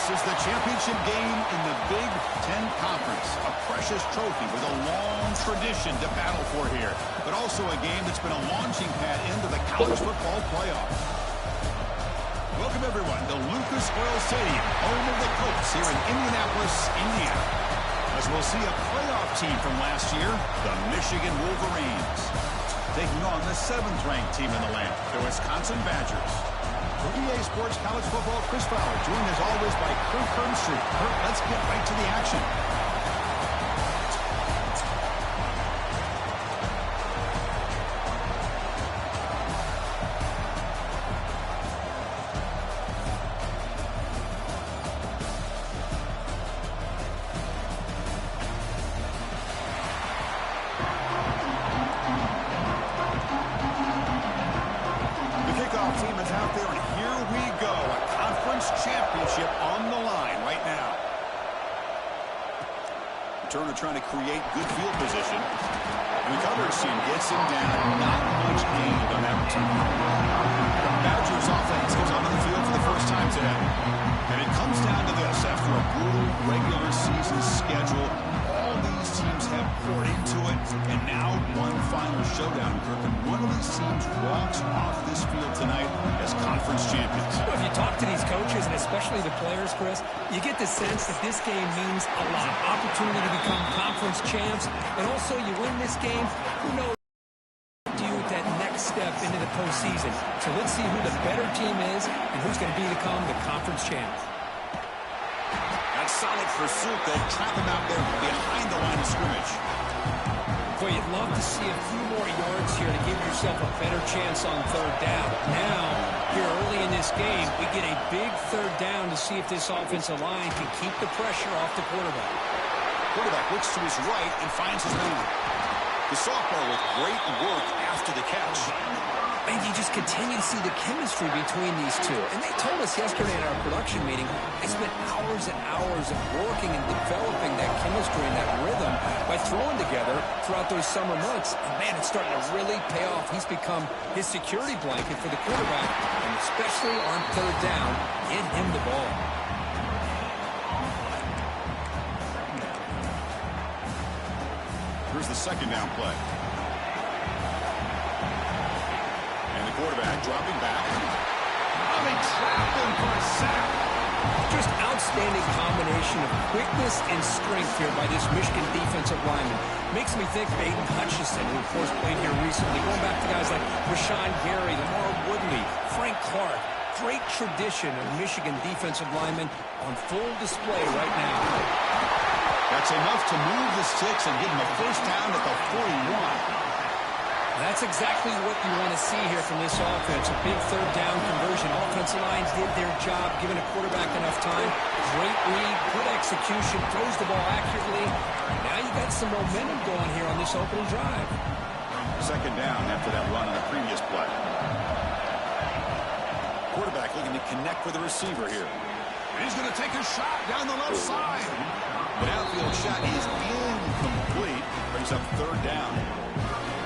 This is the championship game in the Big Ten Conference. A precious trophy with a long tradition to battle for here. But also a game that's been a launching pad into the college football playoff. Welcome, everyone, to Lucas Oil Stadium, home of the Colts here in Indianapolis, Indiana. As we'll see a playoff team from last year, the Michigan Wolverines, taking on the 7th-ranked team in the land, the Wisconsin Badgers. For EA Sports College Football, Chris Fowler, joined as always by Kurt Hermstreet. Kurt, let's get right to the action. Turner trying to create good field position. And the coverage team gets him down. Not much gained on that return. The Badgers offense comes onto the field for the first time today. And it comes down to this. After a brutal regular season schedule, all these teams have poured into it. And now one final showdown, Kirk. And one of these teams walks off this field tonight as conference champions. Well, if you talk to these coaches, and especially the players, Chris, you get the sense that this game means a lot. Opportunity to become conference champs, and also you win this game, who knows you at that next step into the postseason. So let's see who the better team is and who's going to become the conference champs. That's solid pursuit. They'll trap him out there behind the line of scrimmage. Boy, you'd love to see a few more yards here to give yourself a better chance on 3rd down. Now, here early in this game, we get a big 3rd down to see if this offensive line can keep the pressure off the quarterback. Quarterback looks to his right and finds his man. The sophomore with great work after the catch. And you just continue to see the chemistry between these two. And they told us yesterday at our production meeting, they spent hours and hours of working and developing that chemistry and that rhythm by throwing together throughout those summer months. And, man, it's starting to really pay off. He's become his security blanket for the quarterback, and especially on 3rd down, get him the ball. Here's the 2nd down play. Quarterback dropping back. Oh, they trapped him for a sack. Just outstanding combination of quickness and strength here by this Michigan defensive lineman. Makes me think of Aiden Hutchinson, who of course played here recently. Going back to guys like Rashawn Gary, Lamar Woodley, Frank Clark. Great tradition of Michigan defensive linemen on full display right now. That's enough to move the sticks and give him a 1st down at the 41. That's exactly what you want to see here from this offense. A big 3rd down conversion. Offensive lines did their job, giving a quarterback enough time. Great read, good execution, throws the ball accurately. Now you got some momentum going here on this opening drive. 2nd down after that run on the previous play. Quarterback looking to connect with the receiver here. And he's going to take a shot down the left side. The outfield shot is incomplete. Brings up 3rd down.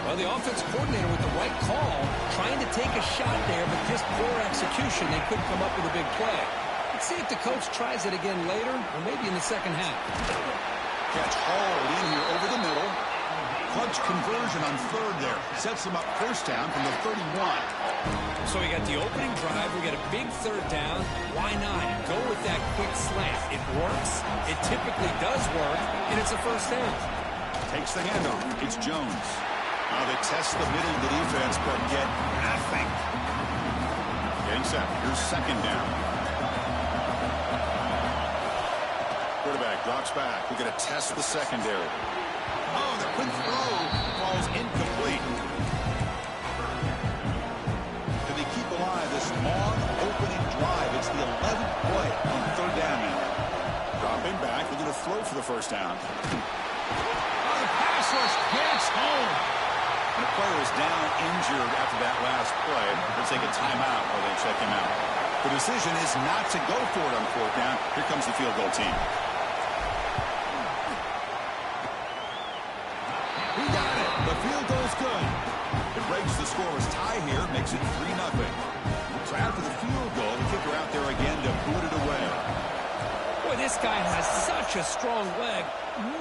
Well, the offense coordinator with the right call, trying to take a shot there, but just poor execution. They couldn't come up with a big play. Let's see if the coach tries it again later, or maybe in the 2nd half. Catch hauled in here over the middle. Clutch conversion on 3rd there. Sets them up 1st down from the 31. So we got the opening drive. We got a big 3rd down. Why not go with that quick slant? It works. It typically does work, and it's a 1st down. Takes the handoff. It's Jones. Now they test the middle of the defense, but get nothing. Getting set. Here's 2nd down. Quarterback drops back. We're going to test the secondary. Oh, the quick throw falls incomplete. Do they keep alive this long opening drive? It's the 11th play on 3rd down now. Dropping back. They're going to throw for the 1st down. Oh, the pass rush gets home. The player is down injured after that last play. They'll take a timeout while they check him out. The decision is not to go for it on 4th down. Here comes the field goal team. He got it. The field goal's good. It breaks the scoreless tie here, makes it 3-0. So after the field goal, the kicker out there again to boot it away. This guy has such a strong leg.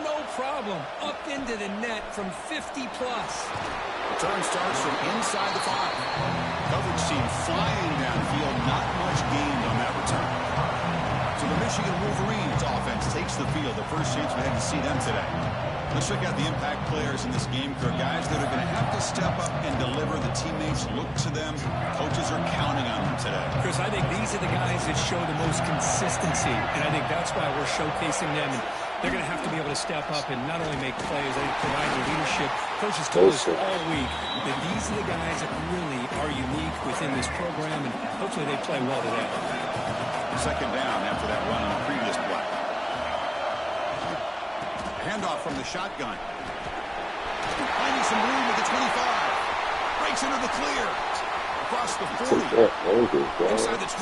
No problem. Up into the net from 50-plus. Return starts from inside the 5. Coverage team flying downfield. Not much gained on that return. So the Michigan Wolverines offense takes the field. The first chance we had to see them today. Let's check out the impact players in this game. They're guys that are going to have to step up and deliver. The teammates look to them. Coaches are counting on them today. Chris, I think these are the guys that show the most consistency, and I think that's why we're showcasing them. And they're going to have to be able to step up and not only make plays, they provide the leadership. Coaches told us all week that these are the guys that really are unique within this program, and hopefully they play well today. Second down after that run on the previous play. Handoff from the shotgun. Finding some room at the 25. Breaks into the clear. Across the 40. Inside the 20.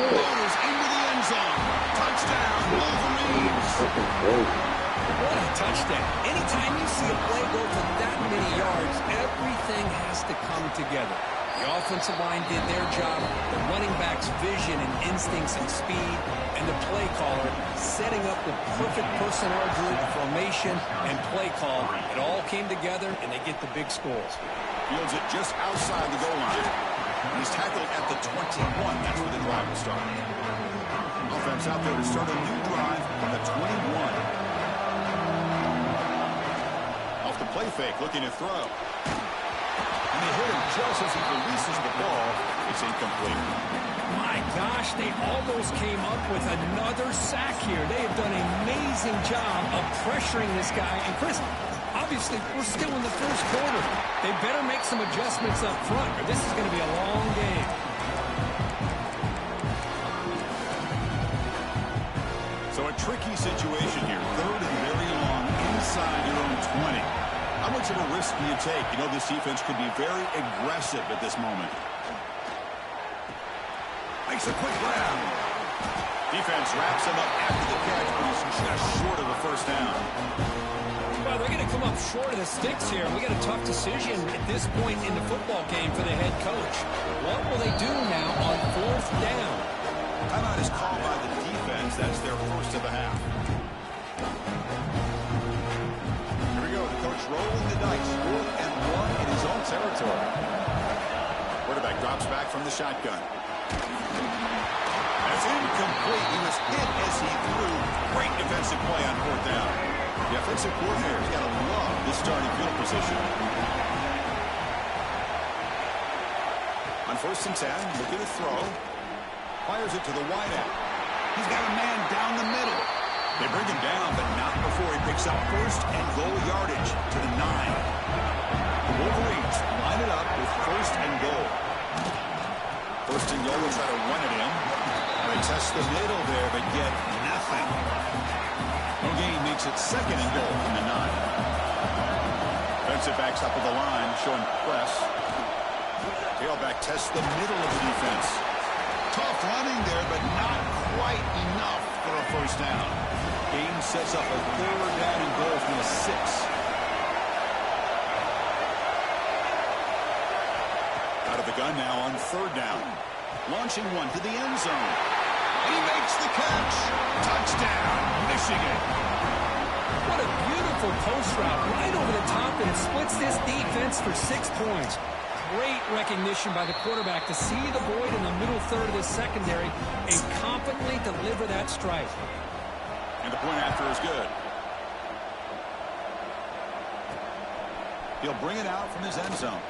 Loaders into the end zone. Touchdown, Wolverines. What a touchdown. Anytime you see a play go for that many yards, everything has to come together. The offensive line did their job, the running back's vision and instincts and speed, and the play caller setting up the perfect personnel group, formation, and play call. It all came together, and they get the big scores. Fields it just outside the goal line. He's tackled at the 21. That's where the drive will start. Offense out there to start a new drive from the 21. Off the play fake, looking to throw. And they hit him just as he releases the ball. It's incomplete. My gosh, they almost came up with another sack here. They have done an amazing job of pressuring this guy. And Chris, obviously, we're still in the first quarter. They better make some adjustments up front, or this is going to be a long game. So a tricky situation here. Third and very long inside your own 20. How much of a risk do you take? You know, this defense could be very aggressive at this moment. Makes a quick grab. Defense wraps him up after the catch, but he's just short of the first down. Well, they're going to come up short of the sticks here. We got a tough decision at this point in the football game for the head coach. What will they do now on fourth down? Timeout is called by the defense. That's their first of the half. Here we go. The coach rolling the dice. 4th and 1 in his own territory. Quarterback drops back from the shotgun. That's incomplete. He was hit as he threw. Great defensive play on 4th down. The offensive coordinator's got to love this starting field position. On 1st and 10, looking to throw. Fires it to the wideout. He's got a man down the middle. They bring him down, but not before he picks up 1st and goal yardage to the 9. The Wolverines line it up with 1st and goal. 1st and goal will try to run it in. They test the middle there, but get nothing. No gain makes it 2nd and goal from the 9. Defensive backs up at the line, showing press. Tailback tests the middle of the defense. Tough running there, but not quite enough for a 1st down. Game sets up a 3rd down and goal from the 6. Out of the gun now on 3rd down. Launching one to the end zone. And he makes the catch. Touchdown, Michigan. What a beautiful post route right over the top, and it splits this defense for 6 points. Great recognition by the quarterback to see the void in the middle third of the secondary and confidently deliver that strike. And the point after is good. He'll bring it out from his end zone.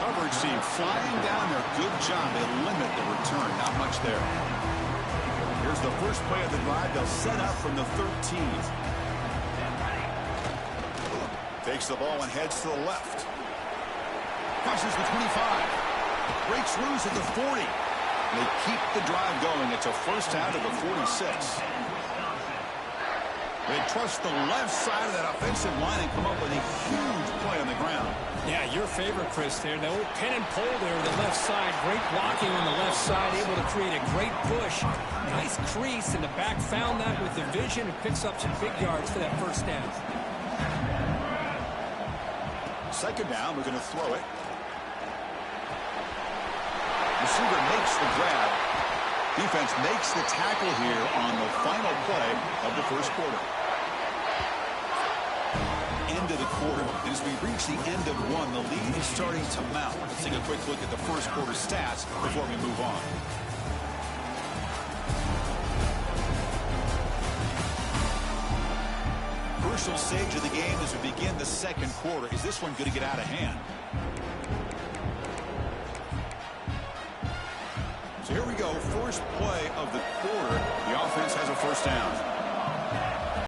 Coverage team flying down there. Good job. They limit the return. Not much there. Here's the first play of the drive. They'll set up from the 13. Takes the ball and heads to the left. Crosses the 25. Breaks loose at the 40. They keep the drive going. It's a 1st down to the 46. They trust the left side of that offensive line and come up with a huge play on the ground. Yeah, your favorite, Chris, there. The old pin and pull there on the left side. Great blocking on the left side, able to create a great push. Nice crease, and the back found that with the vision and picks up some big yards for that 1st down. 2nd down, we're going to throw it. Receiver makes the grab. Defense makes the tackle here on the final play of the first quarter. End of the quarter. And as we reach the end of one, the lead is starting to mount. Let's take a quick look at the first quarter stats before we move on. Crucial stage of the game as we begin the second quarter. Is this one going to get out of hand? So here we go. First play of the quarter. The offense has a first down.